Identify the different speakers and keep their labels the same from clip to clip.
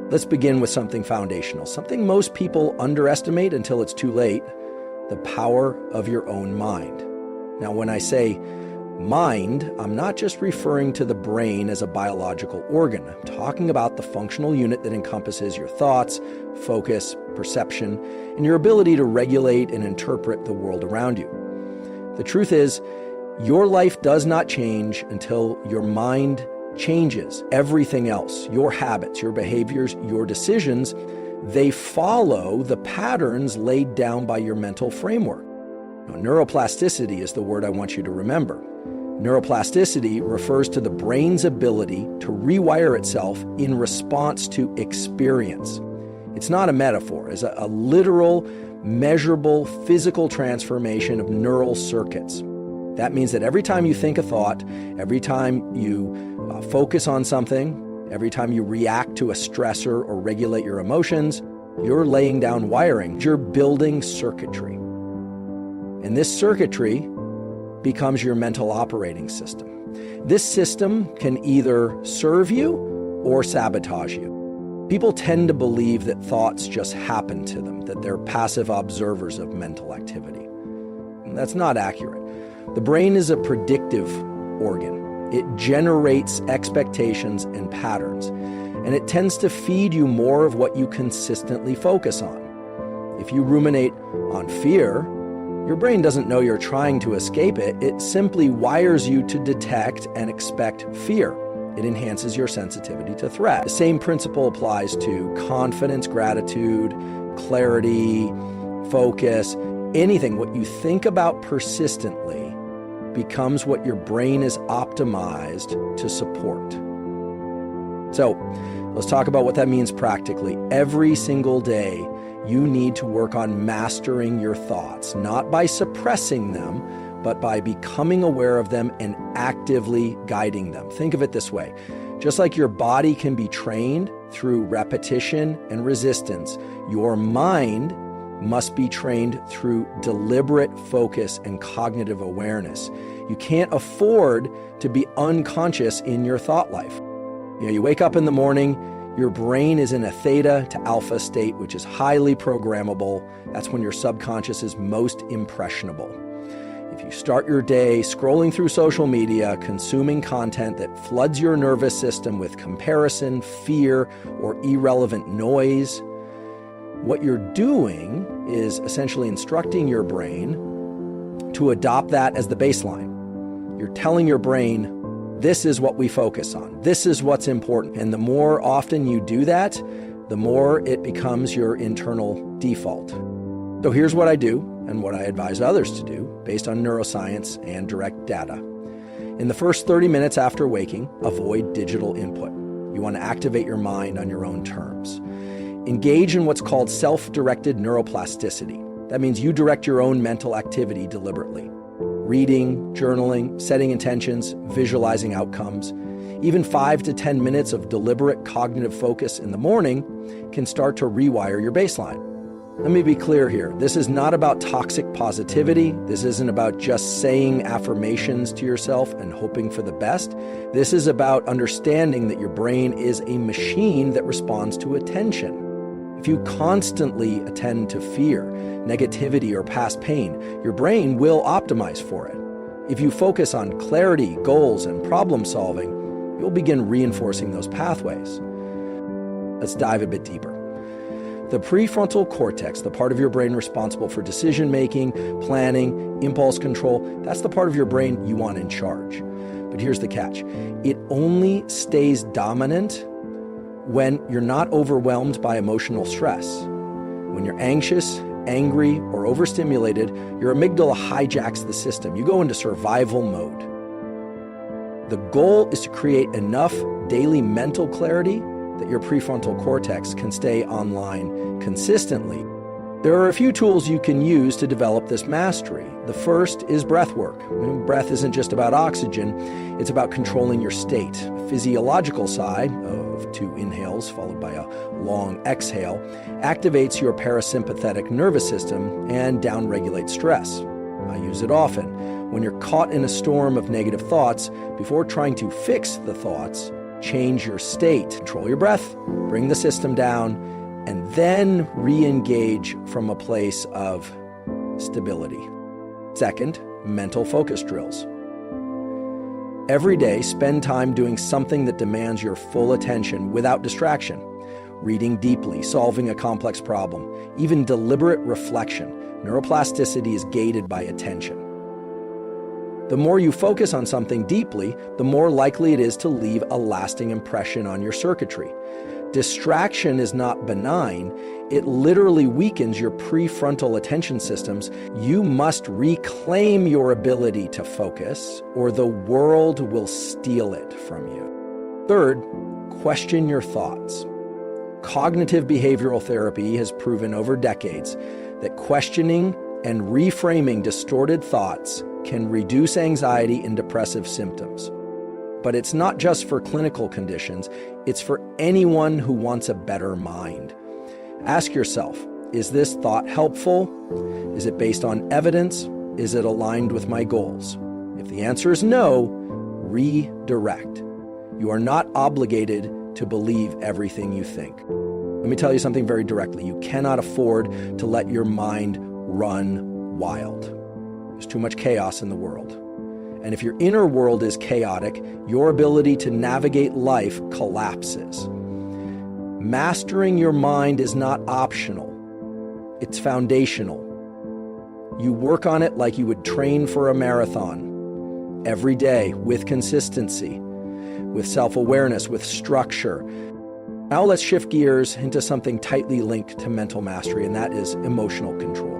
Speaker 1: Let's begin with something foundational, something most people underestimate until it's too late: the power of your own mind. Now, when I say mind, I'm not just referring to the brain as a biological organ. I'm talking about the functional unit that encompasses your thoughts, focus, perception, and your ability to regulate and interpret the world around you. The truth is, your life does not change until your mind changes. Everything else, your habits, your behaviors, your decisions, they follow the patterns laid down by your mental framework. Now, neuroplasticity is the word I want you to remember. Neuroplasticity refers to the brain's ability to rewire itself in response to experience. It's not a metaphor. It's a literal, measurable, physical transformation of neural circuits. That means that every time you think a thought, every time you focus on something, every time you react to a stressor or regulate your emotions, you're laying down wiring. You're building circuitry. And this circuitry becomes your mental operating system. This system can either serve you or sabotage you. People tend to believe that thoughts just happen to them, that they're passive observers of mental activity. And that's not accurate. The brain is a predictive organ. It generates expectations and patterns, and it tends to feed you more of what you consistently focus on. If you ruminate on fear, your brain doesn't know you're trying to escape it. It simply wires you to detect and expect fear. It enhances your sensitivity to threat. The same principle applies to confidence, gratitude, clarity, focus, anything. What you think about persistently becomes what your brain is optimized to support. So let's talk about what that means practically. Every single day, you need to work on mastering your thoughts, not by suppressing them, but by becoming aware of them and actively guiding them. Think of it this way. Just like your body can be trained through repetition and resistance, your mind must be trained through deliberate focus and cognitive awareness. You can't afford to be unconscious in your thought life. You wake up in the morning, your brain is in a theta to alpha state, which is highly programmable. That's when your subconscious is most impressionable. If you start your day scrolling through social media, consuming content that floods your nervous system with comparison, fear, or irrelevant noise, what you're doing is essentially instructing your brain to adopt that as the baseline. You're telling your brain, this is what we focus on. This is what's important. And the more often you do that, the more it becomes your internal default. So here's what I do and what I advise others to do based on neuroscience and direct data. In the first 30 minutes after waking, avoid digital input. You want to activate your mind on your own terms. Engage in what's called self-directed neuroplasticity. That means you direct your own mental activity deliberately. Reading, journaling, setting intentions, visualizing outcomes. Even 5 to 10 minutes of deliberate cognitive focus in the morning can start to rewire your baseline. Let me be clear here. This is not about toxic positivity. This isn't about just saying affirmations to yourself and hoping for the best. This is about understanding that your brain is a machine that responds to attention. If you constantly attend to fear, negativity, or past pain, your brain will optimize for it. If you focus on clarity, goals, and problem solving, you'll begin reinforcing those pathways. Let's dive a bit deeper. The prefrontal cortex, the part of your brain responsible for decision-making, planning, impulse control, that's the part of your brain you want in charge. But here's the catch. It only stays dominant when you're not overwhelmed by emotional stress. When you're anxious, angry, or overstimulated, your amygdala hijacks the system. You go into survival mode. The goal is to create enough daily mental clarity that your prefrontal cortex can stay online consistently. There are a few tools you can use to develop this mastery. The first is breath work. Breath isn't just about oxygen, it's about controlling your state. The physiological side of 2 inhales followed by a long exhale activates your parasympathetic nervous system and downregulates stress. I use it often. When you're caught in a storm of negative thoughts, before trying to fix the thoughts, change your state, control your breath, bring the system down, and then re-engage from a place of stability. Second, mental focus drills. Every day, spend time doing something that demands your full attention without distraction. Reading deeply, solving a complex problem, even deliberate reflection. Neuroplasticity is gated by attention. The more you focus on something deeply, the more likely it is to leave a lasting impression on your circuitry. Distraction is not benign. It literally weakens your prefrontal attention systems. You must reclaim your ability to focus, or the world will steal it from you. Third, question your thoughts. Cognitive behavioral therapy has proven over decades that questioning and reframing distorted thoughts can reduce anxiety and depressive symptoms. But it's not just for clinical conditions, it's for anyone who wants a better mind. Ask yourself, is this thought helpful? Is it based on evidence? Is it aligned with my goals? If the answer is no, redirect. You are not obligated to believe everything you think. Let me tell you something very directly. You cannot afford to let your mind run wild. There's too much chaos in the world. And if your inner world is chaotic, your ability to navigate life collapses. Mastering your mind is not optional. It's foundational. You work on it like you would train for a marathon. Every day, with consistency, with self-awareness, with structure. Now let's shift gears into something tightly linked to mental mastery, and that is emotional control.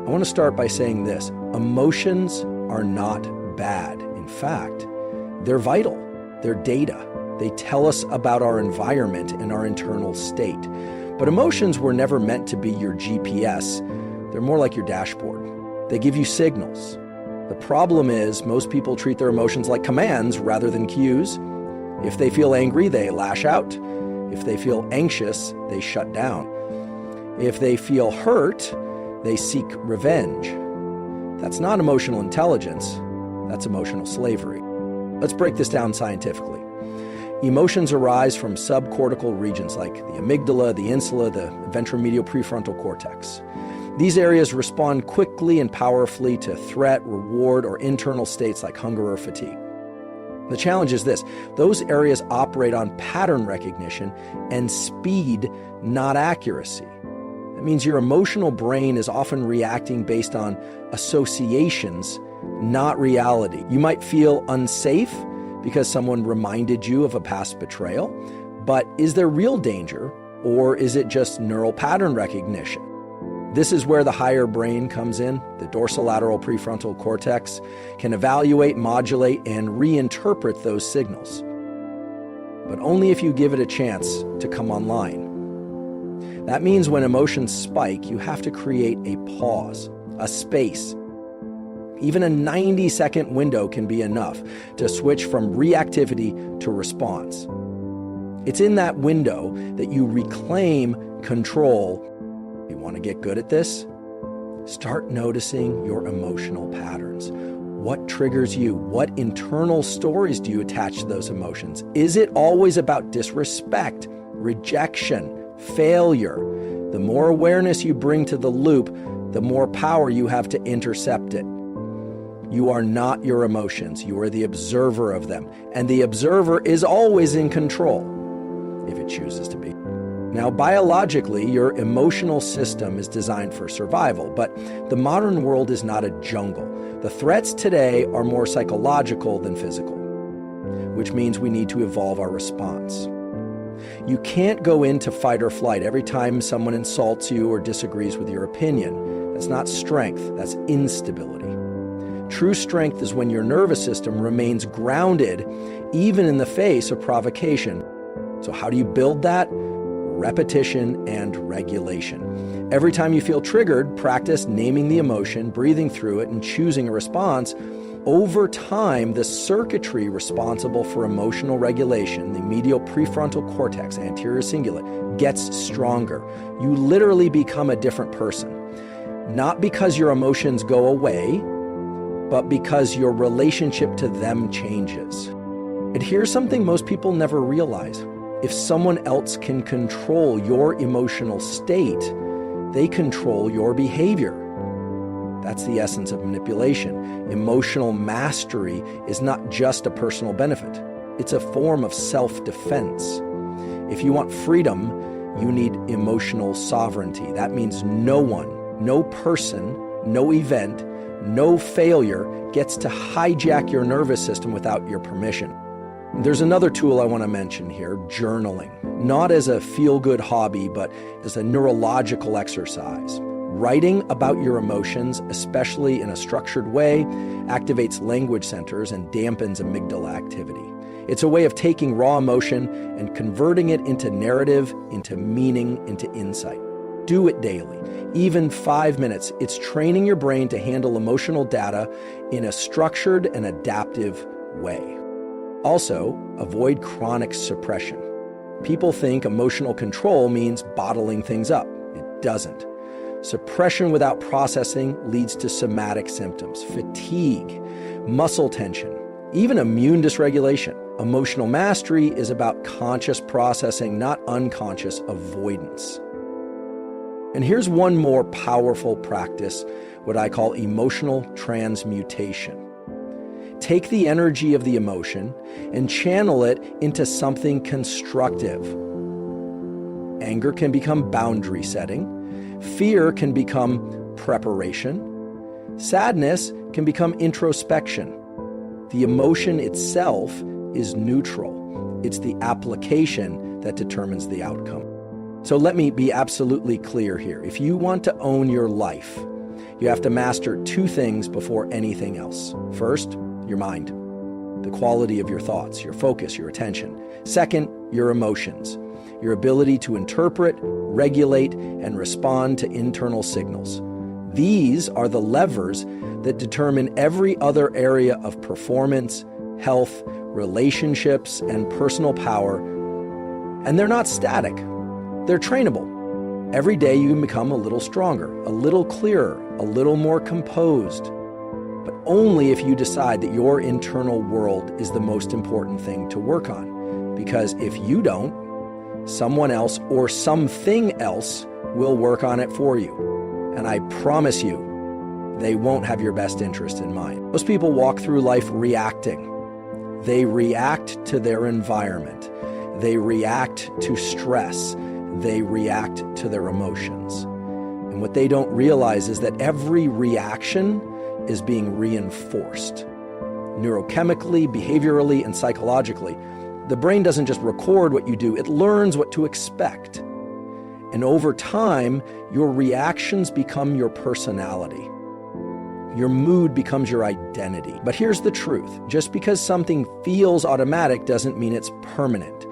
Speaker 1: I want to start by saying this. Emotions are not bad. In fact, they're vital. They're data. They tell us about our environment and our internal state. But emotions were never meant to be your GPS. They're more like your dashboard. They give you signals. The problem is most people treat their emotions like commands rather than cues. If they feel angry, they lash out. If they feel anxious, they shut down. If they feel hurt, they seek revenge. That's not emotional intelligence. That's emotional slavery. Let's break this down scientifically. Emotions arise from subcortical regions like the amygdala, the insula, the ventromedial prefrontal cortex. These areas respond quickly and powerfully to threat, reward, or internal states like hunger or fatigue. The challenge is this: those areas operate on pattern recognition and speed, not accuracy. That means your emotional brain is often reacting based on associations, not reality. You might feel unsafe because someone reminded you of a past betrayal, but is there real danger, or is it just neural pattern recognition? This is where the higher brain comes in. The dorsolateral prefrontal cortex can evaluate, modulate, and reinterpret those signals. But only if you give it a chance to come online. That means when emotions spike, you have to create a pause, a space. Even a 90-second window can be enough to switch from reactivity to response. It's in that window that you reclaim control. You want to get good at this? Start noticing your emotional patterns. What triggers you? What internal stories do you attach to those emotions? Is it always about disrespect, rejection, failure? The more awareness you bring to the loop, the more power you have to intercept it. You are not your emotions. You are the observer of them. And the observer is always in control, if it chooses to be. Now, biologically, your emotional system is designed for survival, but the modern world is not a jungle. The threats today are more psychological than physical, which means we need to evolve our response. You can't go into fight or flight every time someone insults you or disagrees with your opinion. That's not strength, that's instability. True strength is when your nervous system remains grounded even in the face of provocation. So how do you build that? Repetition and regulation. Every time you feel triggered, practice naming the emotion, breathing through it, and choosing a response. Over time, the circuitry responsible for emotional regulation, the medial prefrontal cortex, anterior cingulate, gets stronger. You literally become a different person. Not because your emotions go away, but because your relationship to them changes. And here's something most people never realize. If someone else can control your emotional state, they control your behavior. That's the essence of manipulation. Emotional mastery is not just a personal benefit. It's a form of self-defense. If you want freedom, you need emotional sovereignty. That means no one, no person, no event, no failure gets to hijack your nervous system without your permission. There's another tool I want to mention here, journaling. Not as a feel-good hobby, but as a neurological exercise. Writing about your emotions, especially in a structured way, activates language centers and dampens amygdala activity. It's a way of taking raw emotion and converting it into narrative, into meaning, into insight. Do it daily, even 5 minutes. It's training your brain to handle emotional data in a structured and adaptive way. Also, avoid chronic suppression. People think emotional control means bottling things up. It doesn't. Suppression without processing leads to somatic symptoms, fatigue, muscle tension, even immune dysregulation. Emotional mastery is about conscious processing, not unconscious avoidance. And here's one more powerful practice, what I call emotional transmutation. Take the energy of the emotion and channel it into something constructive. Anger can become boundary setting. Fear can become preparation. Sadness can become introspection. The emotion itself is neutral. It's the application that determines the outcome. So let me be absolutely clear here. If you want to own your life, you have to master 2 things before anything else. First, your mind, the quality of your thoughts, your focus, your attention. Second, your emotions, your ability to interpret, regulate, and respond to internal signals. These are the levers that determine every other area of performance, health, relationships, and personal power. And they're not static. They're trainable. Every day you can become a little stronger, a little clearer, a little more composed. But only if you decide that your internal world is the most important thing to work on. Because if you don't, someone else or something else will work on it for you. And I promise you, they won't have your best interest in mind. Most people walk through life reacting. They react to their environment. They react to stress. They react to their emotions. And what they don't realize is that every reaction is being reinforced. Neurochemically, behaviorally, and psychologically. The brain doesn't just record what you do, it learns what to expect. And over time, your reactions become your personality. Your mood becomes your identity. But here's the truth. Just because something feels automatic doesn't mean it's permanent.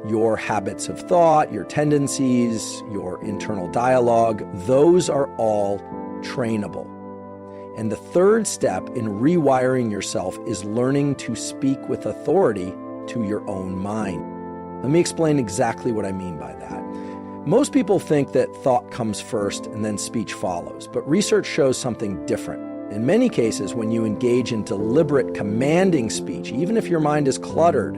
Speaker 1: Your habits of thought, your tendencies, your internal dialogue, those are all trainable. And the third step in rewiring yourself is learning to speak with authority to your own mind. Let me explain exactly what I mean by that. Most people think that thought comes first and then speech follows, but research shows something different. In many cases, when you engage in deliberate, commanding speech, even if your mind is cluttered,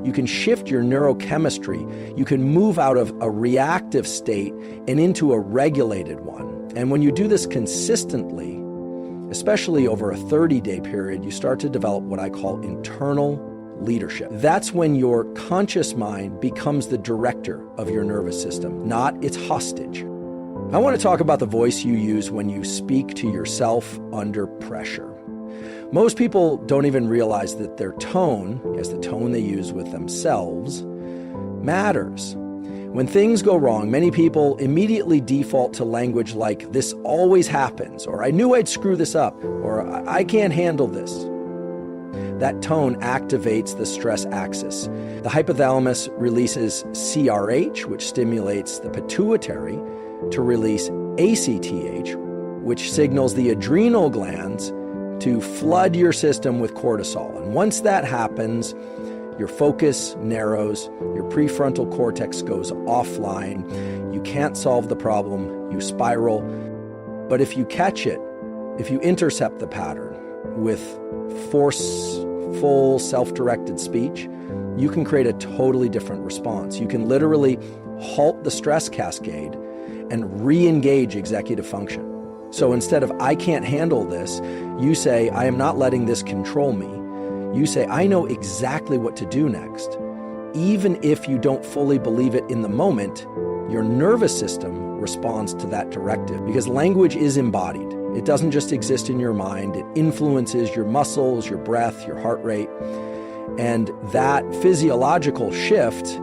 Speaker 1: you can shift your neurochemistry. You can move out of a reactive state and into a regulated one. And when you do this consistently, especially over a 30-day period, you start to develop what I call internal leadership. That's when your conscious mind becomes the director of your nervous system, not its hostage. I want to talk about the voice you use when you speak to yourself under pressure. Most people don't even realize that their tone, yes, the tone they use with themselves, matters. When things go wrong, many people immediately default to language like, "this always happens," or "I knew I'd screw this up," or "I can't handle this." That tone activates the stress axis. The hypothalamus releases CRH, which stimulates the pituitary, to release ACTH, which signals the adrenal glands to flood your system with cortisol. And once that happens, your focus narrows, your prefrontal cortex goes offline, you can't solve the problem, you spiral. But if you catch it, if you intercept the pattern with full self-directed speech, you can create a totally different response. You can literally halt the stress cascade and re-engage executive function. So instead of "I can't handle this," you say, "I am not letting this control me." You say, "I know exactly what to do next." Even if you don't fully believe it in the moment, your nervous system responds to that directive because language is embodied. It doesn't just exist in your mind. It influences your muscles, your breath, your heart rate. And that physiological shift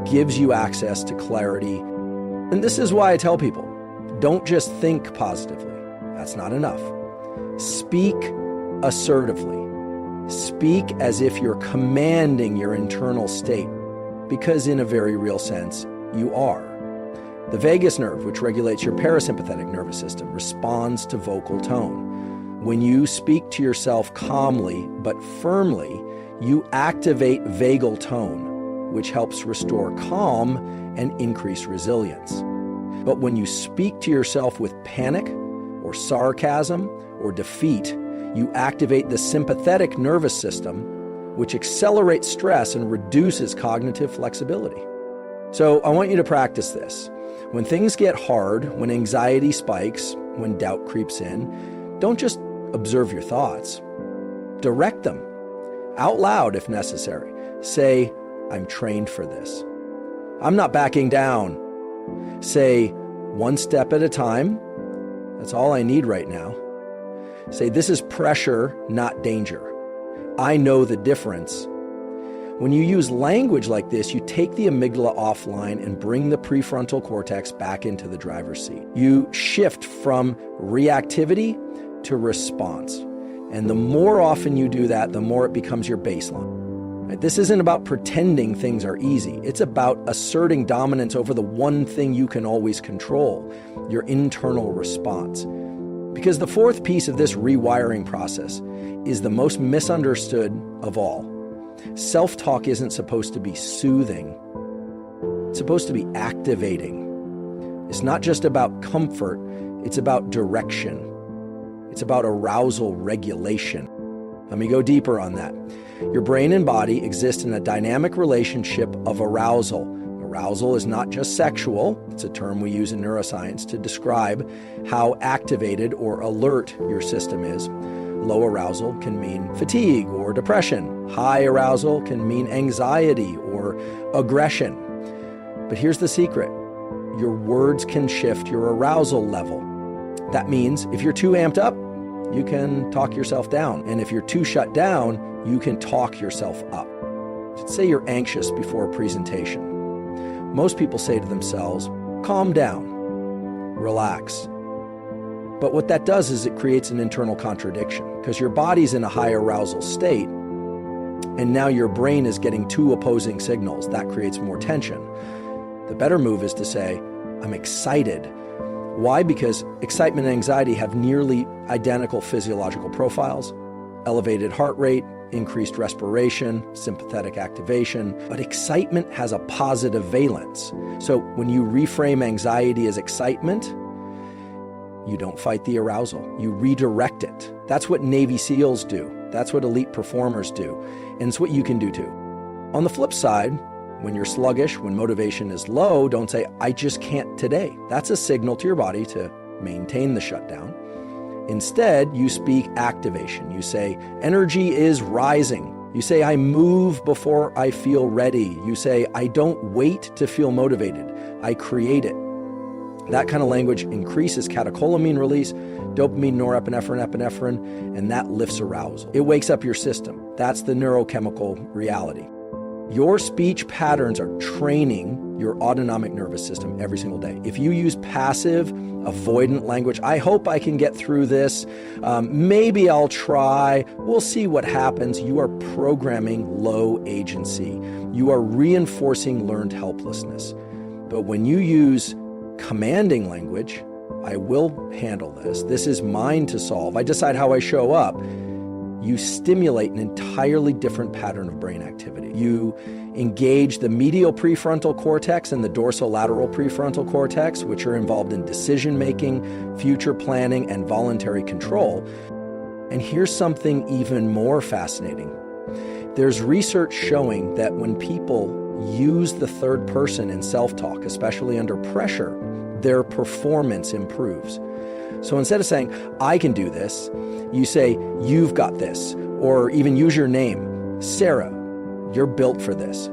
Speaker 1: gives you access to clarity. And this is why I tell people, don't just think positively. That's not enough. Speak assertively. Speak as if you're commanding your internal state, because in a very real sense, you are. The vagus nerve, which regulates your parasympathetic nervous system, responds to vocal tone. When you speak to yourself calmly but firmly, you activate vagal tone, which helps restore calm and increase resilience. But when you speak to yourself with panic or sarcasm or defeat, you activate the sympathetic nervous system, which accelerates stress and reduces cognitive flexibility. So I want you to practice this. When things get hard, when anxiety spikes, when doubt creeps in, don't just observe your thoughts. Direct them out loud if necessary. Say, "I'm trained for this. I'm not backing down." Say, "One step at a time. That's all I need right now." Say, "This is pressure, not danger. I know the difference." When you use language like this, you take the amygdala offline and bring the prefrontal cortex back into the driver's seat. You shift from reactivity to response. And the more often you do that, the more it becomes your baseline. This isn't about pretending things are easy. It's about asserting dominance over the one thing you can always control, your internal response. Because the fourth piece of this rewiring process is the most misunderstood of all. Self-talk isn't supposed to be soothing. It's supposed to be activating. It's not just about comfort, it's about direction. It's about arousal regulation. Let me go deeper on that. Your brain and body exist in a dynamic relationship of arousal. Arousal is not just sexual. It's a term we use in neuroscience to describe how activated or alert your system is. Low arousal can mean fatigue or depression. High arousal can mean anxiety or aggression. But here's the secret. Your words can shift your arousal level. That means if you're too amped up, you can talk yourself down. And if you're too shut down, you can talk yourself up. Let's say you're anxious before a presentation. Most people say to themselves, "Calm down, relax." But what that does is it creates an internal contradiction because your body's in a high arousal state, and now your brain is getting two opposing signals. That creates more tension. The better move is to say, "I'm excited." Why? Because excitement and anxiety have nearly identical physiological profiles, elevated heart rate, increased respiration, sympathetic activation, but excitement has a positive valence. So when you reframe anxiety as excitement, you don't fight the arousal, you redirect it. That's what Navy SEALs do. That's what elite performers do. And it's what you can do too. On the flip side, when you're sluggish, when motivation is low, don't say, "I just can't today." That's a signal to your body to maintain the shutdown. Instead, you speak activation. You say, "Energy is rising." You say, "I move before I feel ready." You say, "I don't wait to feel motivated. I create it." That kind of language increases catecholamine release, dopamine, norepinephrine, epinephrine, and that lifts arousal. It wakes up your system. That's the neurochemical reality. Your speech patterns are training your autonomic nervous system every single day. If you use passive, avoidant language, "I hope I can get through this, maybe I'll try, we'll see what happens," you are programming low agency. You are reinforcing learned helplessness. But when you use commanding language, "I will handle this, this is mine to solve, I decide how I show up," you stimulate an entirely different pattern of brain activity. You engage the medial prefrontal cortex and the dorsolateral prefrontal cortex, which are involved in decision-making, future planning, and voluntary control. And here's something even more fascinating. There's research showing that when people use the third person in self-talk, especially under pressure, their performance improves. So instead of saying, I can do this, you say, you've got this, or even use your name. Sarah, you're built for this.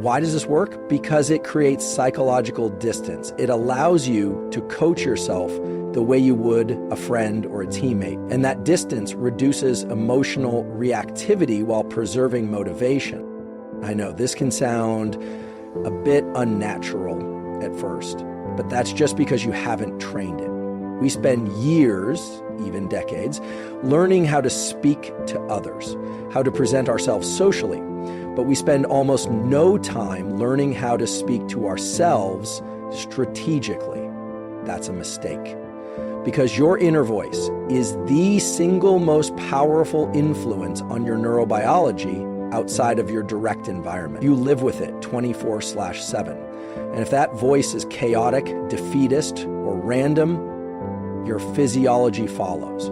Speaker 1: Why does this work? Because it creates psychological distance. It allows you to coach yourself the way you would a friend or a teammate. And that distance reduces emotional reactivity while preserving motivation. I know this can sound a bit unnatural at first, but that's just because you haven't trained it. We spend years, even decades, learning how to speak to others, how to present ourselves socially, but we spend almost no time learning how to speak to ourselves strategically. That's a mistake. Because your inner voice is the single most powerful influence on your neurobiology outside of your direct environment. You live with it 24/7. And if that voice is chaotic, defeatist, or random, your physiology follows.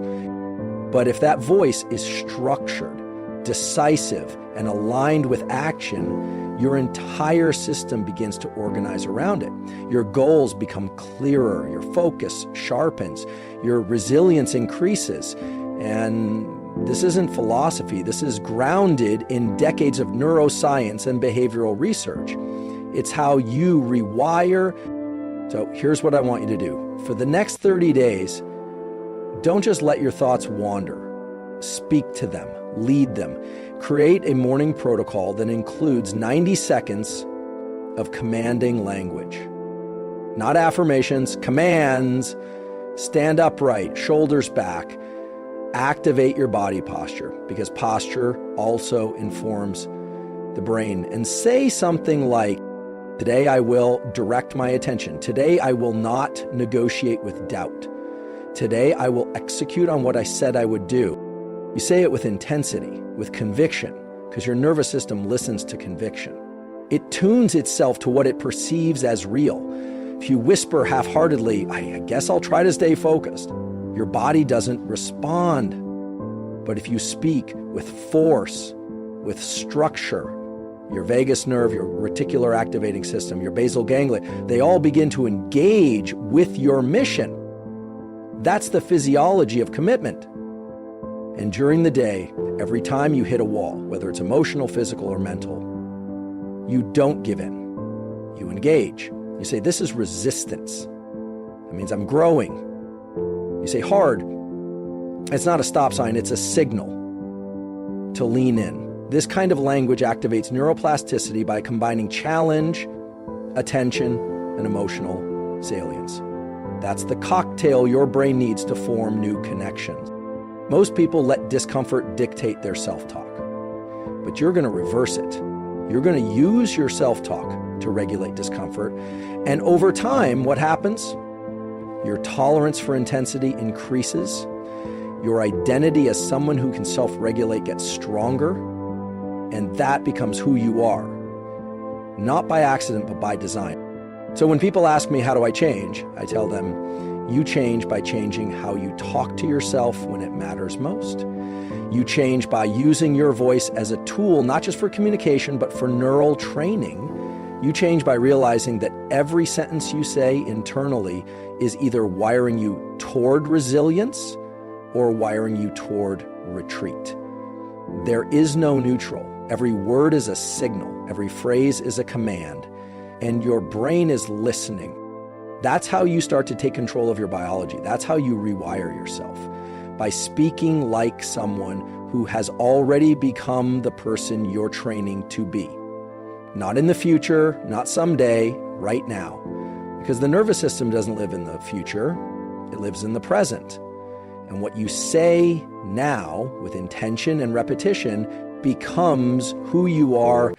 Speaker 1: But if that voice is structured, decisive, and aligned with action, your entire system begins to organize around it. Your goals become clearer, your focus sharpens, your resilience increases. And this isn't philosophy. This is grounded in decades of neuroscience and behavioral research. It's how you rewire. So here's what I want you to do. For the next 30 days, don't just let your thoughts wander. Speak to them, lead them. Create a morning protocol that includes 90 seconds of commanding language. Not affirmations, commands. Stand upright, shoulders back. Activate your body posture, because posture also informs the brain. And say something like, today I will direct my attention. Today I will not negotiate with doubt. Today I will execute on what I said I would do. You say it with intensity, with conviction, because your nervous system listens to conviction. It tunes itself to what it perceives as real. If you whisper half-heartedly, I guess I'll try to stay focused, your body doesn't respond. But if you speak with force, with structure, your vagus nerve, your reticular activating system, your basal ganglia, they all begin to engage with your mission. That's the physiology of commitment. And during the day, every time you hit a wall, whether it's emotional, physical, or mental, you don't give in. You engage. You say, this is resistance. That means I'm growing. You say, hard. It's not a stop sign, it's a signal to lean in. This kind of language activates neuroplasticity by combining challenge, attention, and emotional salience. That's the cocktail your brain needs to form new connections. Most people let discomfort dictate their self-talk, but you're going to reverse it. You're going to use your self-talk to regulate discomfort. And over time, what happens? Your tolerance for intensity increases. Your identity as someone who can self-regulate gets stronger. And that becomes who you are. Not by accident, but by design. So when people ask me, how do I change? I tell them, you change by changing how you talk to yourself when it matters most. You change by using your voice as a tool, not just for communication, but for neural training. You change by realizing that every sentence you say internally is either wiring you toward resilience or wiring you toward retreat. There is no neutral. Every word is a signal. Every phrase is a command. And your brain is listening. That's how you start to take control of your biology. That's how you rewire yourself. By speaking like someone who has already become the person you're training to be. Not in the future, not someday, right now. Because the nervous system doesn't live in the future, it lives in the present. And what you say now, with intention and repetition, becomes who you are